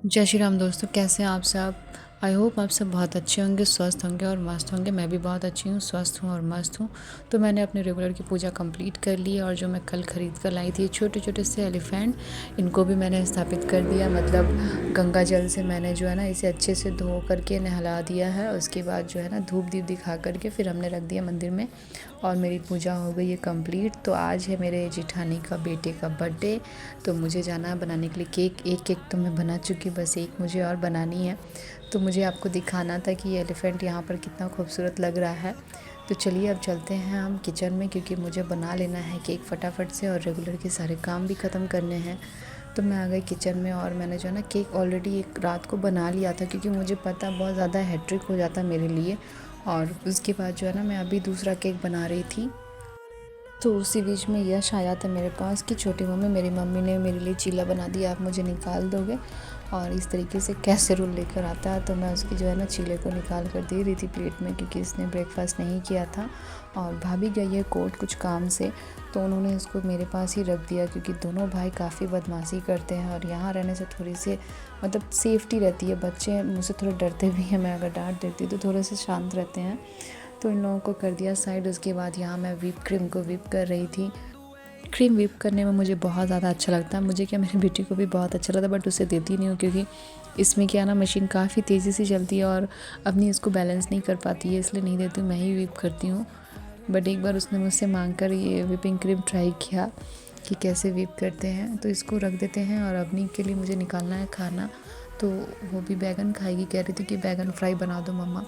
जय श्री राम दोस्तों, कैसे हैं आप सब। आई होप आप सब बहुत अच्छे होंगे, स्वस्थ होंगे और मस्त होंगे। मैं भी बहुत अच्छी हूँ, स्वस्थ हूँ और मस्त हूँ। तो मैंने अपने रेगुलर की पूजा कंप्लीट कर ली है और जो मैं कल ख़रीद कर लाई थी छोटे छोटे से एलिफेंट, इनको भी मैंने स्थापित कर दिया। मतलब गंगा जल से मैंने जो है ना इसे अच्छे से धो करके नहला दिया है। उसके बाद जो है ना धूप दीप दिखा करके फिर हमने रख दिया मंदिर में और मेरी पूजा हो गई है कंप्लीट। तो आज है मेरे जेठानी का बेटे का बर्थडे, तो मुझे जाना है बनाने के लिए केक। एक केक तो मैं बना चुकी, बस एक मुझे और बनानी है। तो मुझे आपको दिखाना था कि ये एलिफेंट यहाँ पर कितना खूबसूरत लग रहा है। तो चलिए अब चलते हैं हम किचन में, क्योंकि मुझे बना लेना है केक फटाफट से और रेगुलर के सारे काम भी ख़त्म करने हैं। तो मैं आ गई किचन में और मैंने जो है ना केक ऑलरेडी एक रात को बना लिया था, क्योंकि मुझे पता बहुत ज़्यादा हैट्रिक हो जाता मेरे लिए। और उसके बाद जो है ना मैं अभी दूसरा केक बना रही थी। तो उसी बीच में यश आया था मेरे पास कि छोटी मम्मी, मेरी मम्मी ने मेरे लिए चीला बना दिया, आप मुझे निकाल दोगे। और इस तरीके से कैसेरोल लेकर आता है, तो मैं उसकी जो है ना चीले को निकाल कर दे रही थी प्लेट में, क्योंकि इसने ब्रेकफास्ट नहीं किया था। और भाभी गई है कोर्ट कुछ काम से, तो उन्होंने इसको मेरे पास ही रख दिया, क्योंकि दोनों भाई काफ़ी बदमाशी करते हैं और यहाँ रहने से थोड़ी सी मतलब सेफ्टी रहती है। बच्चे मुझसे थोड़े डरते भी हैं, मैं अगर डांट देती तो थोड़े से शांत रहते हैं। तो इन लोगों को कर दिया साइड। उसके बाद यहाँ मैं व्हिप क्रीम को व्हिप कर रही थी। क्रीम व्हिप करने में मुझे बहुत ज़्यादा अच्छा लगता है, मुझे क्या मेरी बेटी को भी बहुत अच्छा लगता है, बट उसे देती नहीं हूँ, क्योंकि इसमें क्या ना मशीन काफ़ी तेज़ी से चलती है और अपनी इसको बैलेंस नहीं कर पाती है, इसलिए नहीं देती हूँ, मैं ही व्हिप करती हूँ। बट एक बार उसने मुझसे मांग कर ये व्हिपिंग क्रीम ट्राई किया कि कैसे व्हिप करते हैं। तो इसको रख देते हैं और अपनी के लिए मुझे निकालना है खाना। तो वो भी बैगन खाएगी, कह रही थी कि बैगन फ्राई बना दो मम्मा।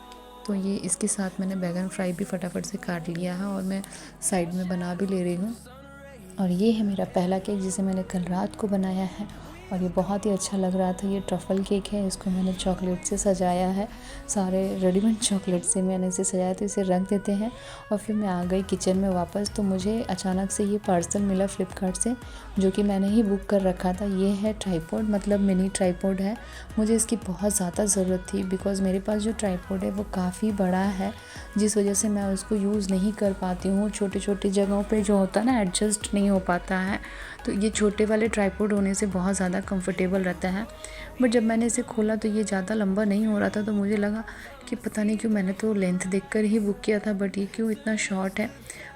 तो ये इसके साथ मैंने बैगन फ्राई भी फटाफट से काट लिया है और मैं साइड में बना भी ले रही हूँ। और ये है मेरा पहला केक, जिसे मैंने कल रात को बनाया है और ये बहुत ही अच्छा लग रहा था। ये ट्रफ़ल केक है, इसको मैंने चॉकलेट से सजाया है, सारे रेडीमेड चॉकलेट से मैंने इसे सजाया। तो इसे रख देते हैं और फिर मैं आ गई किचन में वापस। तो मुझे अचानक से ये पार्सल मिला फ्लिपकार्ट से, जो कि मैंने ही बुक कर रखा था। ये है ट्राइपॉड, मतलब मिनी ट्राइपॉड है। मुझे इसकी बहुत ज़्यादा ज़रूरत थी, बिकॉज़ मेरे पास जो ट्राइपॉड है वो काफ़ी बड़ा है, जिस वजह से मैं उसको यूज़ नहीं कर पाती हूँ। छोटी छोटी जगहों पे जो होता है ना एडजस्ट नहीं हो पाता है। तो ये छोटे वाले ट्राइपॉड होने से बहुत ज़्यादा कंफर्टेबल रहता है। बट जब मैंने इसे खोला तो ये ज़्यादा लंबा नहीं हो रहा था, तो मुझे लगा कि पता नहीं क्यों, मैंने तो लेंथ देखकर ही बुक किया था, बट ये क्यों इतना शॉर्ट है।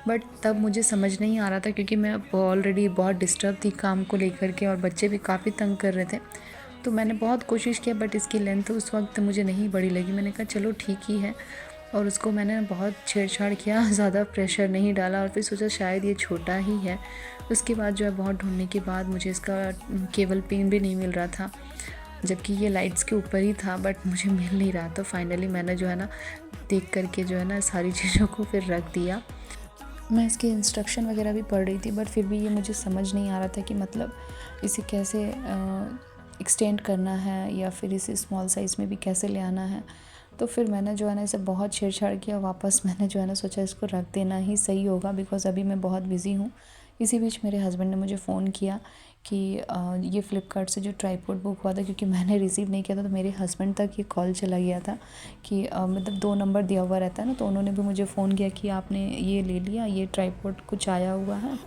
बट तब मुझे समझ नहीं आ रहा था, क्योंकि मैं ऑलरेडी बहुत डिस्टर्ब थी काम को लेकर के और बच्चे भी काफ़ी तंग कर रहे थे। तो मैंने बहुत कोशिश किया, बट इसकी लेंथ उस वक्त मुझे नहीं बड़ी लगी। मैंने कहा चलो ठीक ही है, और उसको मैंने बहुत छेड़छाड़ किया, ज़्यादा प्रेशर नहीं डाला और फिर सोचा शायद ये छोटा ही है। उसके बाद जो है बहुत ढूंढने के बाद मुझे इसका केबल पिन भी नहीं मिल रहा था, जबकि ये लाइट्स के ऊपर ही था, बट मुझे मिल नहीं रहा। तो फाइनली मैंने जो है ना देख करके जो है ना सारी चीज़ों को फिर रख दिया। मैं इसके इंस्ट्रक्शन वगैरह भी पढ़ रही थी, बट फिर भी ये मुझे समझ नहीं आ रहा था कि मतलब इसे कैसे एक्सटेंड करना है या फिर इसे स्मॉल साइज़ में भी कैसे ले आना है। तो फिर मैंने जो है ना इसे बहुत छेड़छाड़ किया। वापस मैंने जो है ना सोचा इसको रख देना ही सही होगा, बिकॉज़ अभी मैं बहुत बिज़ी हूँ। इसी बीच मेरे हस्बैंड ने मुझे फ़ोन किया कि ये फ़्लिपकार्ट से जो ट्राइपॉड बुक हुआ था, क्योंकि मैंने रिसीव नहीं किया था, तो मेरे हस्बैंड तक ये कॉल चला गया था कि मतलब 2 नंबर दिया हुआ रहता है ना, तो उन्होंने भी मुझे फ़ोन किया कि आपने ये ले लिया, ये ट्राइपॉड कुछ आया हुआ है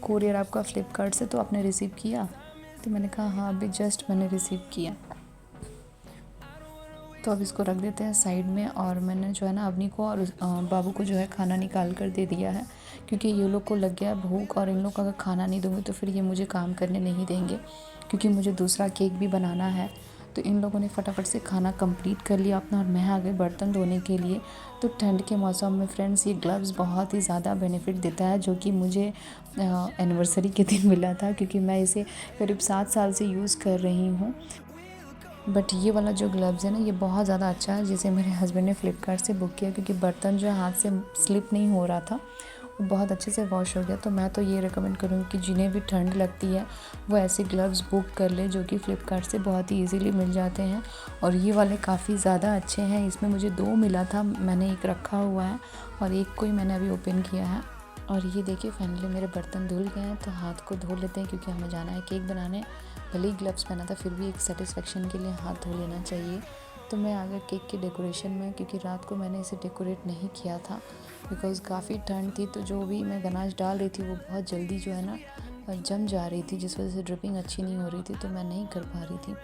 कोरियर आपका फ़्लिपकार्ट से, तो आपने रिसीव किया। तो मैंने कहा हाँ, अभी जस्ट मैंने रिसीव किया। तो अब इसको रख देते हैं साइड में। और मैंने जो है ना अवनी को और बाबू को जो है खाना निकाल कर दे दिया है, क्योंकि ये लोग को लग गया भूख, और इन लोग को अगर खाना नहीं दूँगी तो फिर ये मुझे काम करने नहीं देंगे, क्योंकि मुझे दूसरा केक भी बनाना है। तो इन लोगों ने फटाफट से खाना कंप्लीट कर लिया अपना, और मैं आ गई बर्तन धोने के लिए। तो ठंड के मौसम में फ्रेंड्स ये ग्लव्स बहुत ही ज़्यादा बेनिफिट देता है, जो कि मुझे एनिवर्सरी के दिन मिला था, क्योंकि मैं इसे करीब 7 साल से यूज़ कर रही हूँ। बट ये वाला जो ग्लव्स है ना, ये बहुत ज़्यादा अच्छा है, जिसे मेरे हस्बैंड ने फ़्लिपकार्ट से बुक किया, क्योंकि बर्तन जो है हाथ से स्लिप नहीं हो रहा था, वो बहुत अच्छे से वॉश हो गया। तो मैं तो ये रिकमेंड करूँगी कि जिन्हें भी ठंड लगती है वो ऐसे ग्लव्स बुक कर ले, जो कि फ़्लिपकार्ट से बहुत ही ईज़िली मिल जाते हैं। और ये वाले काफ़ी ज़्यादा अच्छे हैं। इसमें मुझे 2 मिला था, मैंने एक रखा हुआ है और एक को ही मैंने अभी ओपन किया है। और ये देखिए फाइनली मेरे बर्तन धुल गए हैं, तो हाथ को धो लेते हैं, क्योंकि हमें जाना है केक बनाने। भले ही ग्लव्स पहना था, फिर भी एक सेटिस्फेक्शन के लिए हाथ धो लेना चाहिए। तो मैं आ गई केक के डेकोरेशन में, क्योंकि रात को मैंने इसे डेकोरेट नहीं किया था, बिकॉज़ काफ़ी ठंड थी। तो जो भी मैं गनाश डाल रही थी वो बहुत जल्दी जो है ना जम जा रही थी, जिस वजह से ड्रिपिंग अच्छी नहीं हो रही थी, तो मैं नहीं कर पा रही थी।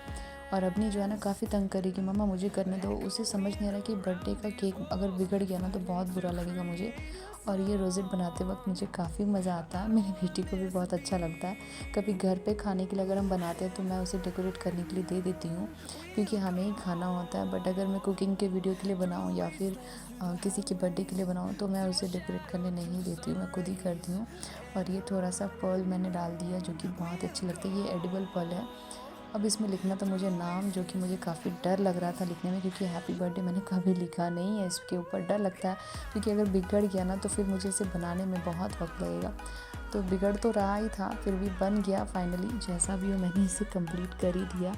और अपनी जो है ना काफ़ी तंग करेगी, मम्मा मुझे करने दो। उसे समझ नहीं आ रहा कि बर्थडे का केक अगर बिगड़ गया ना तो बहुत बुरा लगेगा मुझे। और ये रोज़ेट बनाते वक्त मुझे काफ़ी मज़ा आता है, मेरी बेटी को भी बहुत अच्छा लगता है। कभी घर पे खाने के लिए अगर हम बनाते हैं तो मैं उसे डेकोरेट करने के लिए दे देती हूँ, क्योंकि हमें ही खाना होता है। बट अगर मैं कुकिंग के वीडियो के लिए बनाऊँ या फिर किसी के बर्थडे के लिए बनाऊँ तो मैं उसे डेकोरेट करने नहीं देती हूँ, मैं खुद ही करती हूँ। और ये थोड़ा सा पर्ल मैंने डाल दिया जो कि बहुत अच्छी लगती है, ये एडिबल पर्ल है। अब इसमें लिखना तो मुझे नाम, जो कि मुझे काफ़ी डर लग रहा था लिखने में, क्योंकि हैप्पी बर्थडे मैंने कभी लिखा नहीं है। इसके ऊपर डर लगता है क्योंकि अगर बिगड़ गया ना तो फिर मुझे इसे बनाने में बहुत वक्त लगेगा। तो बिगड़ तो रहा ही था, फिर भी बन गया फाइनली। जैसा भी हो मैंने इसे कंप्लीट कर ही दिया।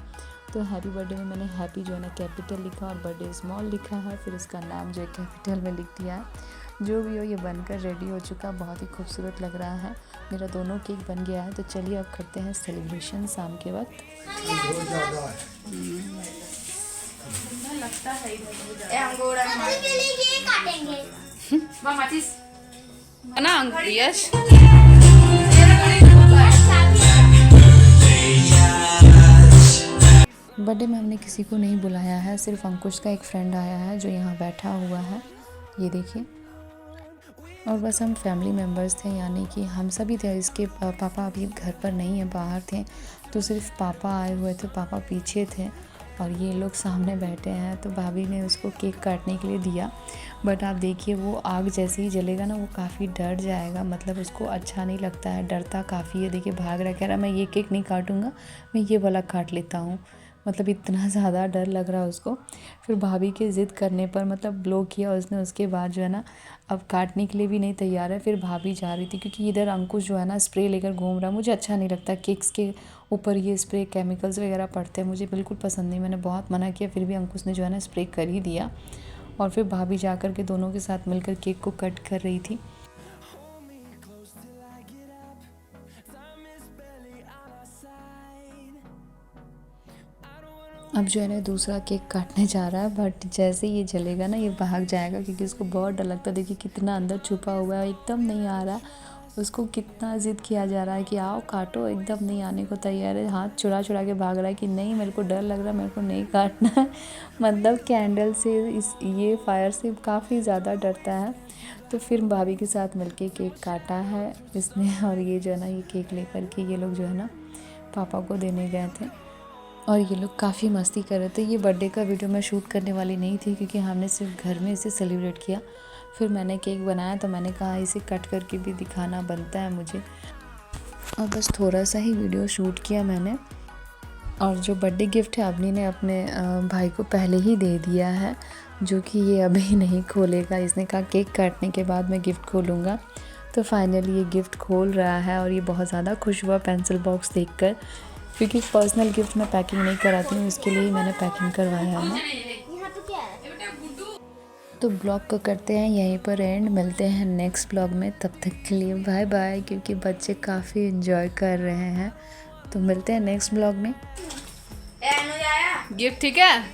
तो हैप्पी बर्थडे में मैंने हैप्पी जो है ना कैपिटल लिखा और बर्थडे स्मॉल लिखा है, फिर इसका नाम जो है कैपिटल में लिख दिया है। जो भी हो ये बनकर रेडी हो चुका, बहुत ही खूबसूरत लग रहा है। मेरा दोनों केक बन गया है। तो चलिए अब करते हैं सेलिब्रेशन शाम के वक्त। लगता है ना यश बर्थडे में हमने किसी को नहीं बुलाया है, सिर्फ अंकुश का एक फ्रेंड आया है जो यहाँ बैठा हुआ है, ये देखिए। और बस हम फैमिली मेम्बर्स थे, यानी कि हम सभी थे। इसके पापा अभी घर पर नहीं है, बाहर थे, तो सिर्फ पापा आए हुए थे, पापा पीछे थे और ये लोग सामने बैठे हैं। तो भाभी ने उसको केक काटने के लिए दिया, बट आप देखिए वो आग जैसे ही जलेगा ना वो काफ़ी डर जाएगा, मतलब उसको अच्छा नहीं लगता है, डरता काफ़ी है। देखिए भाग रहा, कह रहा मैं ये केक नहीं काटूँगा, मैं ये वाला काट लेता हूँ। मतलब इतना ज़्यादा डर लग रहा है उसको। फिर भाभी के ज़िद करने पर मतलब ब्लो किया उसने, उसके बाद जो है ना अब काटने के लिए भी नहीं तैयार है। फिर भाभी जा रही थी क्योंकि इधर अंकुश जो है ना स्प्रे लेकर घूम रहा है। मुझे अच्छा नहीं लगता केक्स के ऊपर ये स्प्रे केमिकल्स वगैरह पड़ते हैं, मुझे बिल्कुल पसंद नहीं। मैंने बहुत मना किया, फिर भी अंकुश ने जो है ना स्प्रे कर ही दिया। और फिर भाभी जा कर के दोनों के साथ मिलकर केक को कट कर रही थी। अब जो है ना दूसरा केक काटने जा रहा है, बट जैसे ये जलेगा ना ये भाग जाएगा क्योंकि उसको बहुत डर लगता है। देखिए कितना अंदर छुपा हुआ है, एकदम नहीं आ रहा। उसको कितना ज़िद किया जा रहा है कि आओ काटो, एकदम नहीं आने को तैयार है। हाथ चुरा चुरा के भाग रहा है कि नहीं मेरे को डर लग रहा है, मेरे को नहीं काटना है। मतलब कैंडल से ये फायर से काफ़ी ज़्यादा डरता है। तो फिर भाभी के साथ मिलके केक काटा है इसने। और ये जो है ना ये केक लेकर के ये लोग जो है ना पापा को देने गए थे और ये लोग काफ़ी मस्ती कर रहे थे। ये बर्थडे का वीडियो मैं शूट करने वाली नहीं थी क्योंकि हमने सिर्फ घर में इसे सेलिब्रेट किया। फिर मैंने केक बनाया तो मैंने कहा इसे कट करके भी दिखाना बनता है मुझे, और बस थोड़ा सा ही वीडियो शूट किया मैंने। और जो बर्थडे गिफ्ट है अवनी ने अपने भाई को पहले ही दे दिया है, जो कि ये अभी नहीं खोलेगा। इसने कहा केक काटने के बाद मैं गिफ्ट खोलूँगा। तो फाइनली ये गिफ्ट खोल रहा है और ये बहुत ज़्यादा खुश हुआ पेंसिल बॉक्स देखकर, क्योंकि पर्सनल गिफ्ट मैं पैकिंग नहीं कराती हूँ, इसके लिए ही मैंने पैकिंग करवाया है। तो ब्लॉग को करते हैं यहीं पर एंड, मिलते हैं नेक्स्ट ब्लॉग में। तब तक के लिए बाय बाय, क्योंकि बच्चे काफ़ी एंजॉय कर रहे हैं। तो मिलते हैं नेक्स्ट ब्लॉग में। गिफ्ट ठीक है।